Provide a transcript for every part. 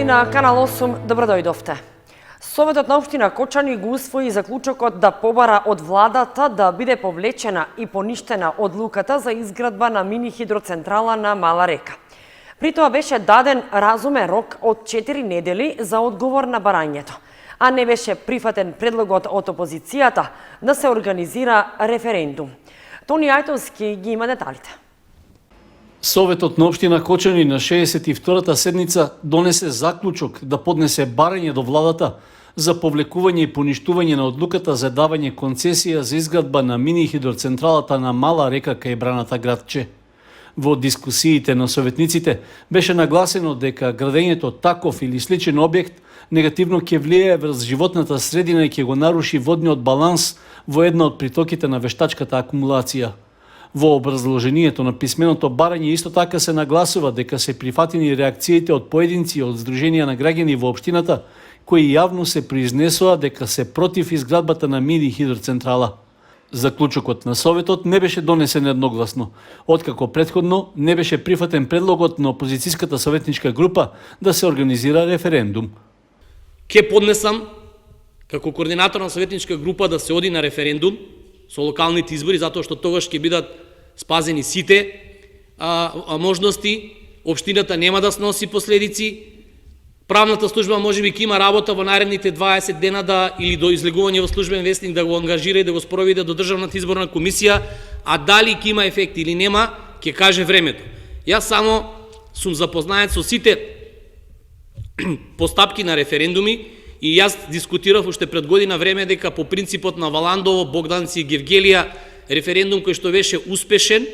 на Канал 8, добродојдовте. Советот на општина Кочани го усвои заклучокот да побара од владата да биде повлечена и поништена одлуката за изградба на мини хидроцентрала на Мала река. При тоа беше даден разумен рок од 4 недели за одговор на барањето, а не беше прифатен предлогот од опозицијата да се организира референдум. Тони Ајтонски ги има деталите. Советот на општина Кочани на 62-та седница донесе заклучок да поднесе барање до владата за повлекување и поништување на одлуката за давање концесија за изградба на мини хидроцентралата на Мала река кај браната градче. Во дискусиите на советниците беше нагласено дека градењето таков или сличен објект негативно ќе влијае врз животната средина и ќе го наруши водниот баланс во една од притоките на вештачката акумулација. Во образложението на писменото барање исто така се нагласува дека се прифатени реакциите од поединци од Сдруженија на граѓани во општината кои јавно се произнесоа дека се против изградбата на мини хидроцентрала. Заклучокот на Советот не беше донесен едногласно, откако претходно не беше прифатен предлогот на опозицијската советничка група да се организира референдум. Ке поднесам како координатор на советничка група да се оди на референдум со локалните избори, затоа што тогаш ќе бидат спазени сите можности, општината нема да сноси последици, правната служба можеби ќе има работа во наредните 20 дена или до излегување во службен вестник да го ангажира и да го спроведе до Државната изборна комисија, а дали ќе има ефект или нема, ќе каже времето. Јас само сум запознает со сите постапки на референдуми и јас дискутирав уште пред година време дека по принципот на Валандово, Богданци и Гевгелија референдум кој што беше успешен,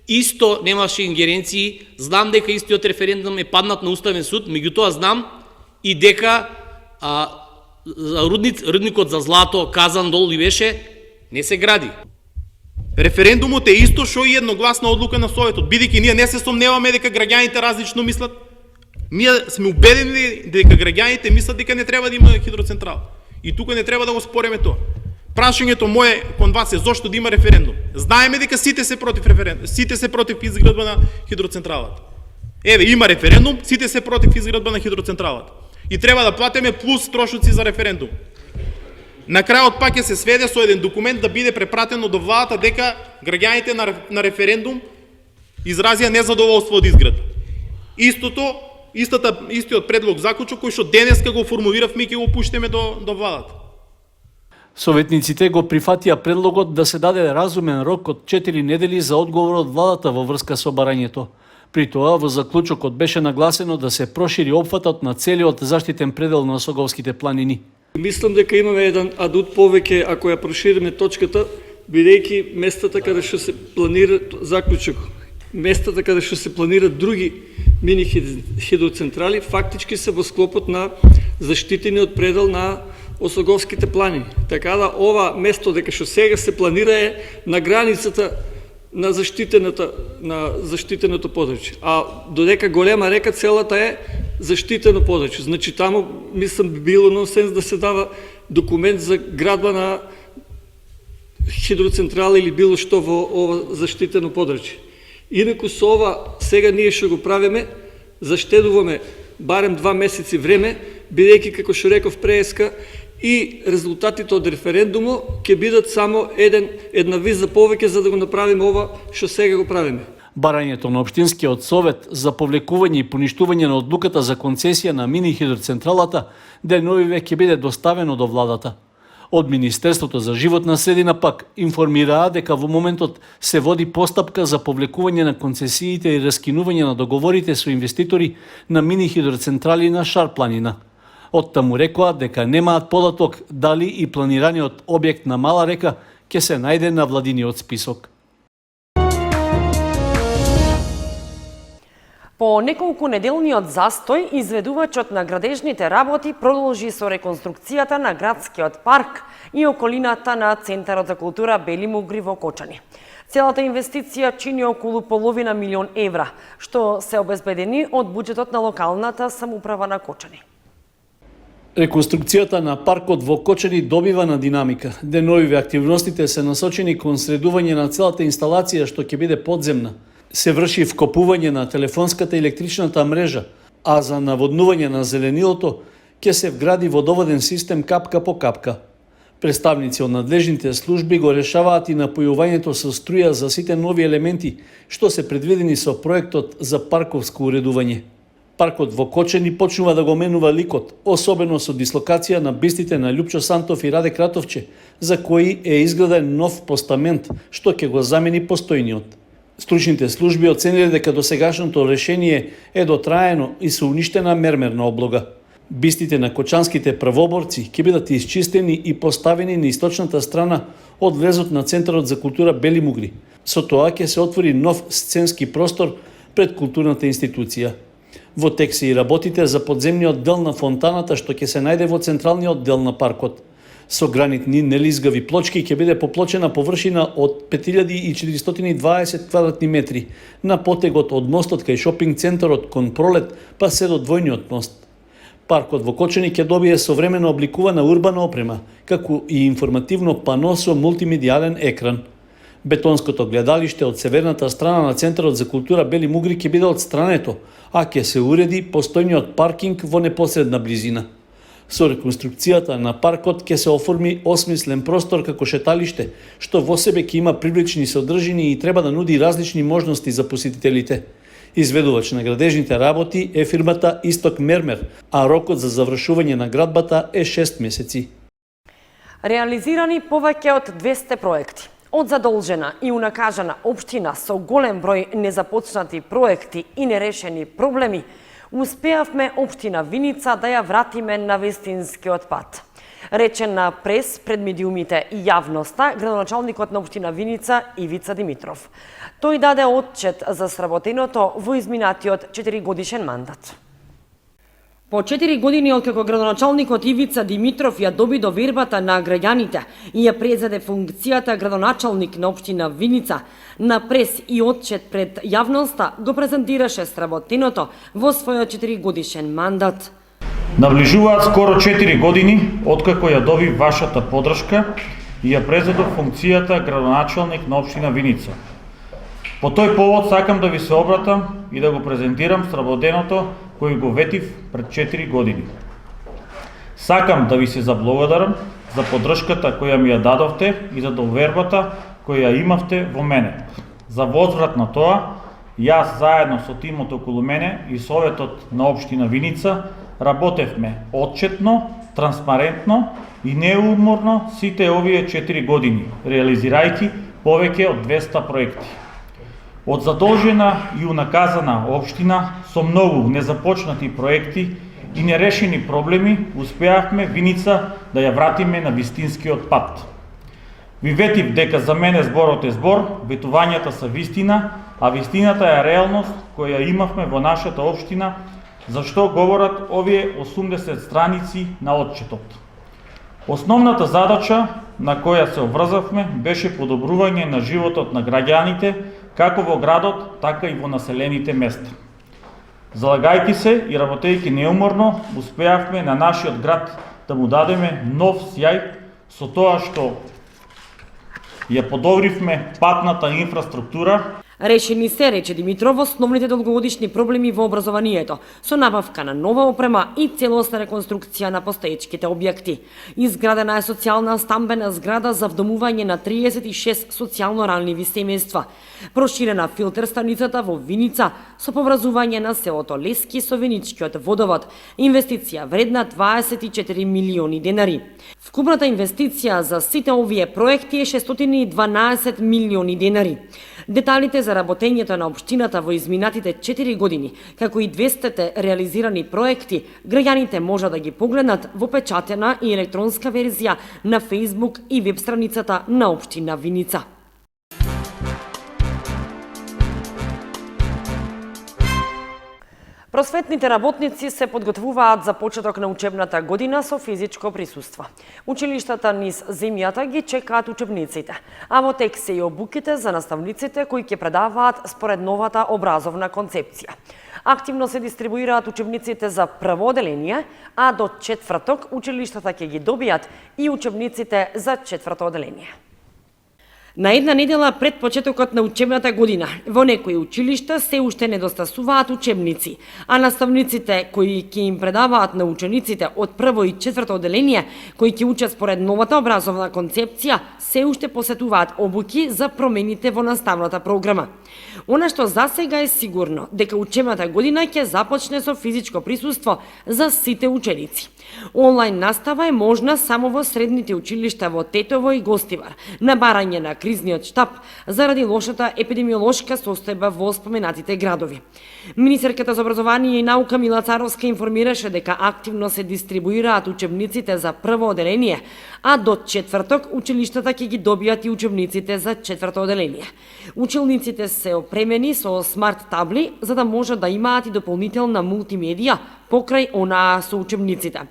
исто немаше ингеренции. Знам дека истиот референдум е паднат на Уставен суд, меѓутоа знам и дека рудникот за злато Казан дол ли беше, не се гради. Референдумот е исто што и едногласна одлука на Советот, бидејќи ние не се сомневаме дека граѓаните различно мислат. Ние сме убедени дека граѓаните мислат дека не треба да има хидроцентрала. И тука не треба да го спореме тоа. Прашањето мое кон вас е зошто да има референдум. Знаеме дека сите се против референдум, сите се против изградба на хидроцентралата. Еве, има референдум, сите се против изградба на хидроцентралата. И треба да платиме плюс трошоци за референдум. На крајот пак ќе се сведе со еден документ да биде препратено до владата дека граѓаните на референдум изразија незадоволство од изградба. Истиот предлог заклучок кој што денеска го формулиравме и ќе го пуштиме до владата. Советниците го прифатија предлогот да се даде разумен рок од 4 недели за одговор од владата во врска со барањето. При тоа во заклучокот беше нагласено да се прошири опфатот на целиот заштитен предел на Осоговските планини. Мислам дека имаме еден адут повеќе ако ја прошириме точката, бидејќи местата каде што се планира заклучок, местата каде што се планираат други мини хидроцентрали, фактички се во склопот на заштитениот предел на Осоговските планини. Така да ова место дека што сега се планира е на границата на заштитеното подрачје. А додека голема река целата е заштитено подрачје. Значи таму мислам би било нонсенс да се дава документ за градба на хидроцентрала или било што во ова заштитено подрачје. Инаку со ова сега ние што го правиме, заштедуваме барем 2 месеци време, бидејќи како што реков преска и резултатите од референдумот ќе бидат само една виза повеќе за да го направиме ова што сега го правиме. Барањето на Општинскиот совет за повлекување и поништување на одлуката за концесија на мини хидроцентралата деновиве ќе биде доставено до владата. Од Министерството за животна средина пак информираа дека во моментот се води постапка за повлекување на концесиите и раскинување на договорите со инвеститори на мини хидроцентрали на Шар планина. Од таму рекоа дека немаат податок дали и планираниот објект на Мала река ќе се најде на владиниот список. По неколку неделниот застој, изведувачот на градежните работи продолжи со реконструкцијата на градскиот парк и околината на Центарот за култура Бели Мугри во Кочани. Целата инвестиција чини околу половина милион евра, што се обезбедени од буџетот на локалната самоуправа на Кочани. Реконструкцијата на паркот во Кочани добива на динамика. Деновиве активностите се насочени кон средување на целата инсталација што ќе биде подземна. Се врши вкопување на телефонската и електричната мрежа, а за наводнување на зеленилото ќе се вгради водоводен систем капка по капка. Представници од надлежните служби го решаваат и напојувањето со струја за сите нови елементи што се предвидени со проектот за парковско уредување. Паркот во Кочани почнува да го менува ликот, особено со дислокација на бистите на Љупчо Сантов и Раде Кратовче, за кои е изграден нов постамент што ќе го замени постојниот. Стручните служби оцениле дека досегашното решение е дотраено и со уништена мермерна облога. Бистите на кочанските првоборци ќе бидат исчистени и поставени на источната страна од влезот на Центарот за култура Бели Мугри. Со тоа ќе се отвори нов сценски простор пред културната институција. Во тек се и работите за подземниот дел на фонтаната што ќе се најде во централниот дел на паркот. Со гранитни нелизгави плочки ќе биде поплочена површина од 5420 квадратни метри на потегот од мостот кај шопинг центарот кон Пролет па се до двојниот мост. Паркот во Кочани ќе добие современо обликувана урбана опрема, како и информативно пано со мултимедијален екран. Бетонското гледалиште од северната страна на Центарот за култура Бели Мугри ќе биде отстрането, а ќе се уреди постојниот паркинг во непосредна близина. Со реконструкцијата на паркот ќе се оформи осмислен простор како шеталиште, што во себе ќе има привлечни содржини и треба да нуди различни можности за посетителите. Изведувач на градежните работи е фирмата Исток Мермер, а рокот за завршување на градбата е 6 месеци. Реализирани повеќе од 200 проекти. Од задолжена и унакажена општина со голем број незапочнати проекти и нерешени проблеми, успеавме општина Виница да ја вратиме на вистинскиот пат. Речен на прес пред медиумите и јавноста, градоначалникот на општина Виница Ивица Димитров. Тој даде отчет за сработеното во изминатиот 4-годишен мандат. По 4 години откако градоначалникот Ивица Димитров ја доби довербата на граѓаните и ја презеде функцијата градоначалник на општина Виница, на прес и отчет пред јавноста го презентираше сработеното во својот 4-годишен мандат. Наближуваат скоро 4 години откако ја доби вашата поддршка и ја презедов функцијата градоначалник на општина Виница. По тој повод сакам да ви се обратам и да го презентирам сработеното кој го ветив пред 4 години. Сакам да ви се заблагодарам за поддршката која ми ја дадовте и за довербата која имавте во мене. За возврат на тоа, јас заедно со тимот околу мене и Советот на општина Виница работевме отчетно, транспарентно и неуморно сите овие 4 години, реализирајќи повеќе од 200 проекти. Од задолжена и унаказана општина со многу незапочнати проекти и нерешени проблеми успеавме Виница да ја вратиме на вистинскиот пат. Ви ветив дека за мене зборот е збор, ветувањата се вистина, а вистината е реалност која имавме во нашата општина, за што говорат овие 80 страници на отчетот. Основната задача на која се обврзавме беше подобрување на животот на граѓаните, како во градот, така и во населените места. Залагајќи се и работејќи неуморно, успеавме на нашиот град да му дадеме нов сјај со тоа што ја подобривме патната инфраструктура. Решени се, рече Димитров, основните долгогодишни проблеми во образованието, со набавка на нова опрема и целосна реконструкција на постоечките објекти. Изградена е социјална стамбена зграда за вдомување на 36 социјално ранливи семејства. Проширена филтер станицата во Виница со поврзување на селото Лески со Виничкиот водовод. Инвестиција вредна 24 милиони денари. Вкупната инвестиција за сите овие проекти е 612 милиони денари. Деталите за работењето на општината во изминатите 4 години, како и 200 реализирани проекти, граѓаните може да ги погледнат во печатена и електронска верзија на Facebook и веб страницата на општина Виница. Просветните работници се подготвуваат за почеток на учебната година со физичко присуство. Училиштата низ земјата ги чекаат учебниците, а во тек се и обуките за наставниците кои ќе предаваат според новата образовна концепција. Активно се дистрибуираат учебниците за прво оделение, а до четврток училиштата ќе ги добијат и учебниците за четврто оделение. На една недела пред почетокот на учебната година, во некои училишта се уште недостасуваат учебници, а наставниците кои ќе им предаваат на учениците од прво и четврто одделение, кои ќе учат според новата образовна концепција, се уште посетуваат обуки за промените во наставната програма. Она што засега е сигурно, дека учебната година ќе започне со физичко присуство за сите ученици. Онлайн настава е можна само во средните училишта во Тетово и Гостивар, на барање на кризниот штаб заради лошата епидемиолошка состојба во споменатите градови. Министерката за образование и наука Мила Царовска информираше дека активно се дистрибуираат учебниците за прво одделение, а до четврток училиштата ќе ги добијат и учебниците за четврто одделение. Училниците се опремени со смарт табли за да можат да имаат и дополнителна мултимедија покрај онаа со учебниците.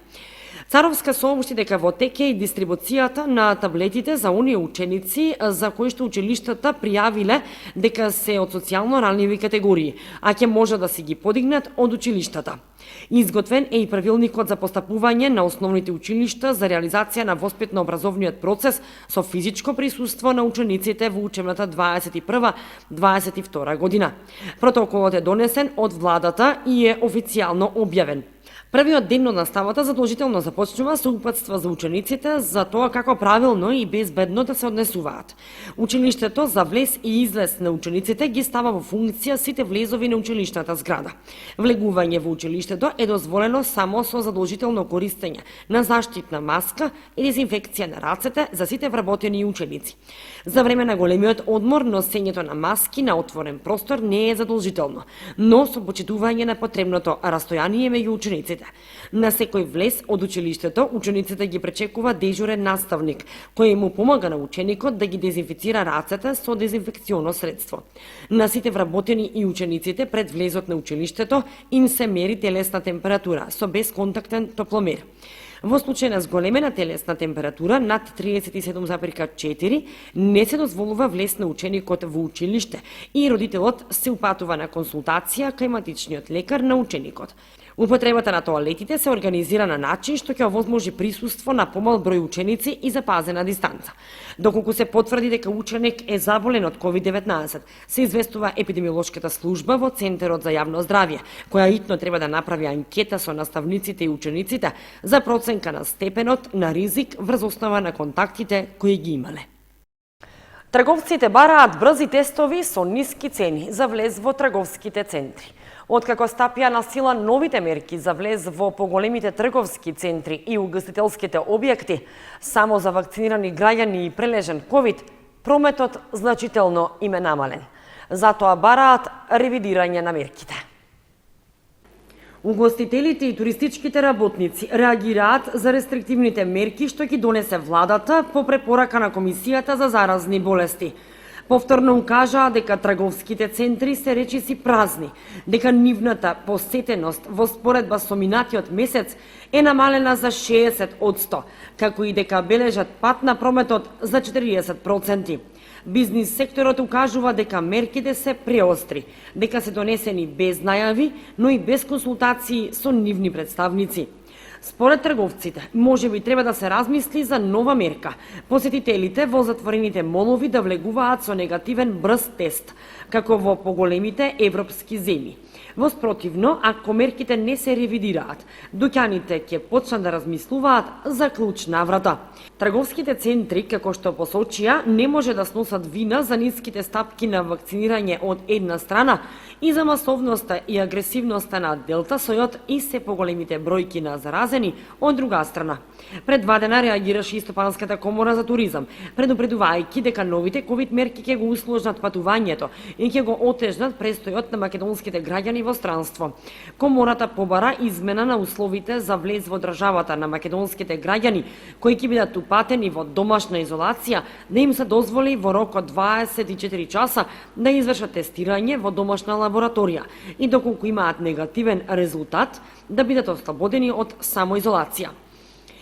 Царовска сообщи дека во тек е и дистрибуцијата на таблетите за оние ученици за кои што училиштата пријавиле дека се од социјално ранливи категории, а ќе може да си ги подигнат од училиштата. Изготвен е и правилникот за постапување на основните училишта за реализација на воспитно-образовниот процес со физичко присуство на учениците во учебната 21-22 година. Протоколот е донесен од владата и е официјално објавен. Првиот ден од наставата задолжително започнува со упатства за учениците за тоа како правилно и безбедно да се однесуваат. Училиштето за влез и излез на учениците ги става во функција сите влезови на училишната зграда. Влегување во училиштето е дозволено само со задолжително користење на заштитна маска и дезинфекција на рацете за сите вработени ученици. За време на големиот одмор носењето на маски на отворен простор не е задолжително, но со почитување на потребното растојание меѓу учениците. На секој влез од училиштето, учениците ги пречекува дежурен наставник, кој му помага на ученикот да ги дезинфицира рацете со дезинфекционо средство. На сите вработени и учениците пред влезот на училиштето им се мери телесна температура со безконтактен топломер. Во случај на зголемена телесна температура над 37,4 не се дозволува влез на ученикот во училиште и родителот се упатува на консултација кај матичниот лекар на ученикот. Употребата на тоалетите се организира на начин што ќе овозможи присуство на помал број ученици и запазена дистанца. Доколку се потврди дека ученик е заболен од COVID-19, се известува епидемиолошката служба во Центарот за јавно здравје, која итно треба да направи анкета со наставниците и учениците за проценка на степенот на ризик врз основа на контактите кои ги имале. Трговците бараат брзи тестови со ниски цени за влез во трговските центри. Откако стапија на сила новите мерки за влез во поголемите трговски центри и угостителските објекти, само за вакцинирани граѓани и прележен ковид, прометот значително им е намален. Затоа бараат ревидирање на мерките. Угостителите и туристичките работници реагираат за рестриктивните мерки што ги донесе владата по препорака на Комисијата за заразни болести. Повторно укажаа дека трговските центри се речиси празни, дека нивната посетеност во споредба со минатиот месец е намалена за 60%, како и дека бележат пат на прометот за 40%. Бизнис секторот укажува дека мерките се преостри, дека се донесени без најави, но и без консултации со нивни представници. Според трговците, можеби треба да се размисли за нова мерка. Посетителите во затворените молови да влегуваат со негативен брз тест, како во поголемите европски земји. Во спротивно, ако мерките не се ревидираат, дуќаните ќе почнат да размислуваат за клуч наврата. Трговските центри, како што посочија, не може да сносат вина за ниските стапки на вакцинирање од една страна и за масовноста и агресивноста на Делта сојот и се поголемите бројки на заразени од друга страна. Пред 2 дена реагираше и Стопанската комора за туризам, предупредувајќи дека новите ковид мерки ќе го усложнат патувањето и ќе го отежнат престојот на македонските граѓани во странство. Комората побара измена на условите за влез во државата на македонските граѓани кои ќе бидат упатени во домашна изолација, да им се дозволи во рок од 24 часа да извршат тестирање во домашна лабораторија и доколку имаат негативен резултат, да бидат ослободени од самоизолација.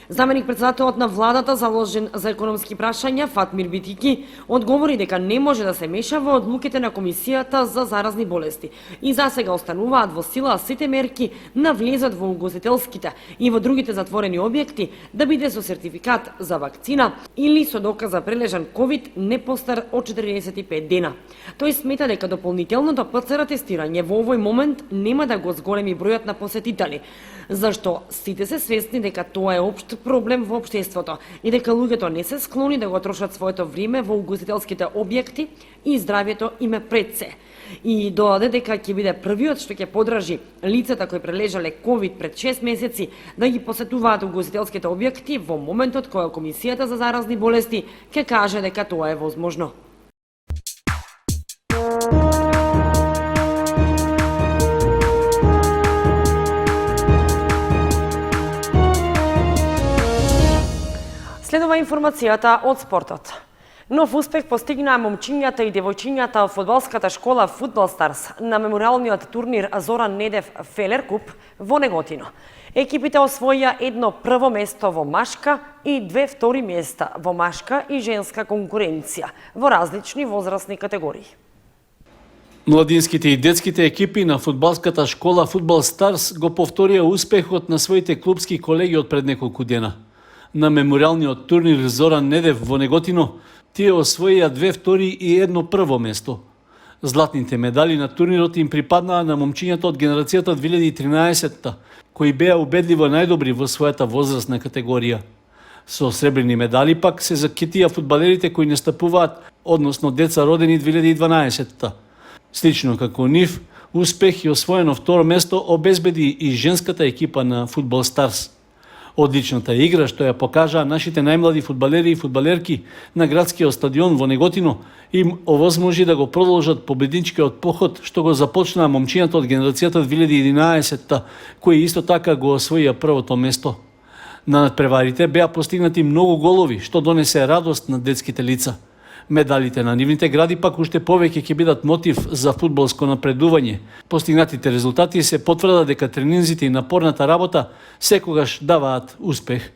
Заменик председателот на владата заложен за економски прашања Фатмир Битики одговори дека не може да се меша во одлуките на Комисијата за заразни болести и за сега остануваат во сила сите мерки на влезот во угостителските и во другите затворени објекти да биде со сертификат за вакцина или со доказ за прележан ковид не постар од 45 дена. Тој смета дека дополнителното ПЦР тестирање во овој момент нема да го зголеми бројот на посетители, зашто сите се свесни дека тоа е општ проблем во општеството и дека луѓето не се склони да го трошат своето време во угостителските објекти и здравјето им е пред се. И додаде дека ќе биде првиот што ќе подржи лицата кои прележале ковид пред 6 месеци да ги посетуваат угостителските објекти во моментот кога Комисијата за заразни болести ќе каже дека тоа е возможно. Следува информацијата од спортот. Нов успех постигнаа момчињата и девојчињата од фудбалската школа Фудбал Старс на мемориалниот турнир Зоран Недев Фелер Куп во Неготино. Екипите освоија едно прво место во машка и 2 втори места во машка и женска конкуренција во различни возрастни категории. Младинските и детските екипи на фудбалската школа Фудбал Старс го повторија успехот на своите клубски колеги од пред неколку дена. На мемориалниот турнир Зоран Недев во Неготино тие освоија 2 втори и едно прво место. Златните медали на турнирот им припаднаа на момчињата од генерацијата 2013-та, кои беа убедливо најдобри во својата возрастна категорија. Со сребрени медали пак се закитија фудбалерите кои настапуваат, односно деца родени 2012-та. Слично како нив, успех и освоено второ место обезбеди и женската екипа на Фудбал Старс. Одличната игра што ја покажаа нашите најмлади фудбалери и фудбалерки на градскиот стадион во Неготино им овозможи да го продолжат победничкиот поход што го започнаа момчињата од генерацијата 2011-та, кои исто така го освоија првото место. На надпреварите беа постигнати многу голови што донесе радост на детските лица. Медалите на нивните гради пак уште повеќе ќе бидат мотив за фудбалско напредување. Постигнатите резултати се потврда дека тренинзите и напорната работа секогаш даваат успех.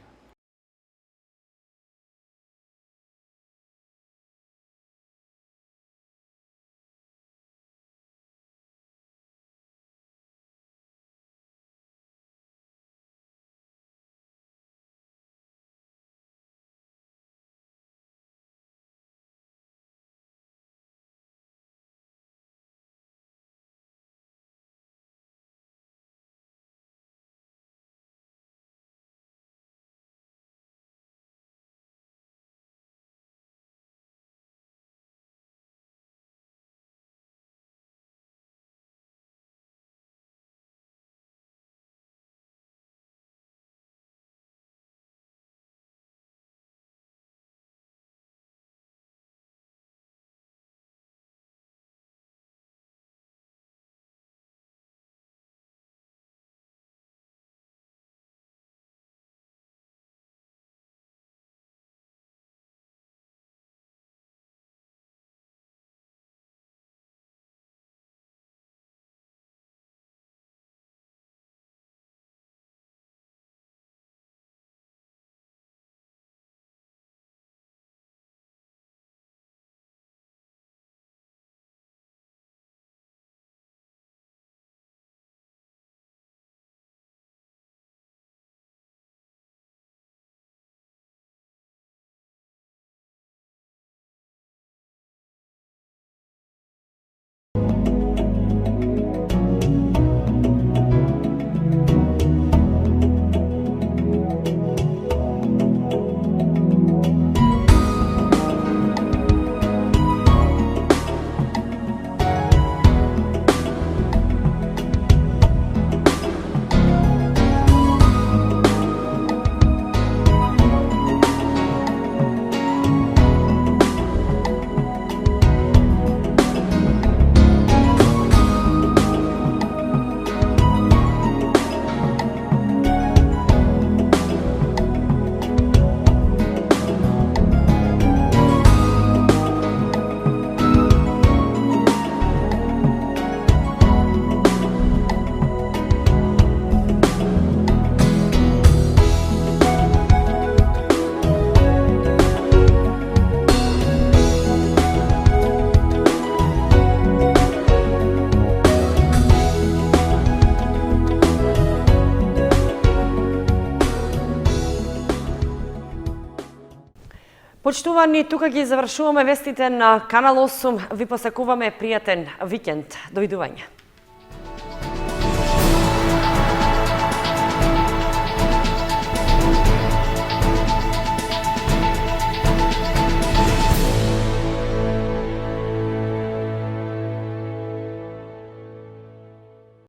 Почитувани, тука ги завршуваме вестите на Канал 8. Ви посакуваме пријатен викенд. Довидување.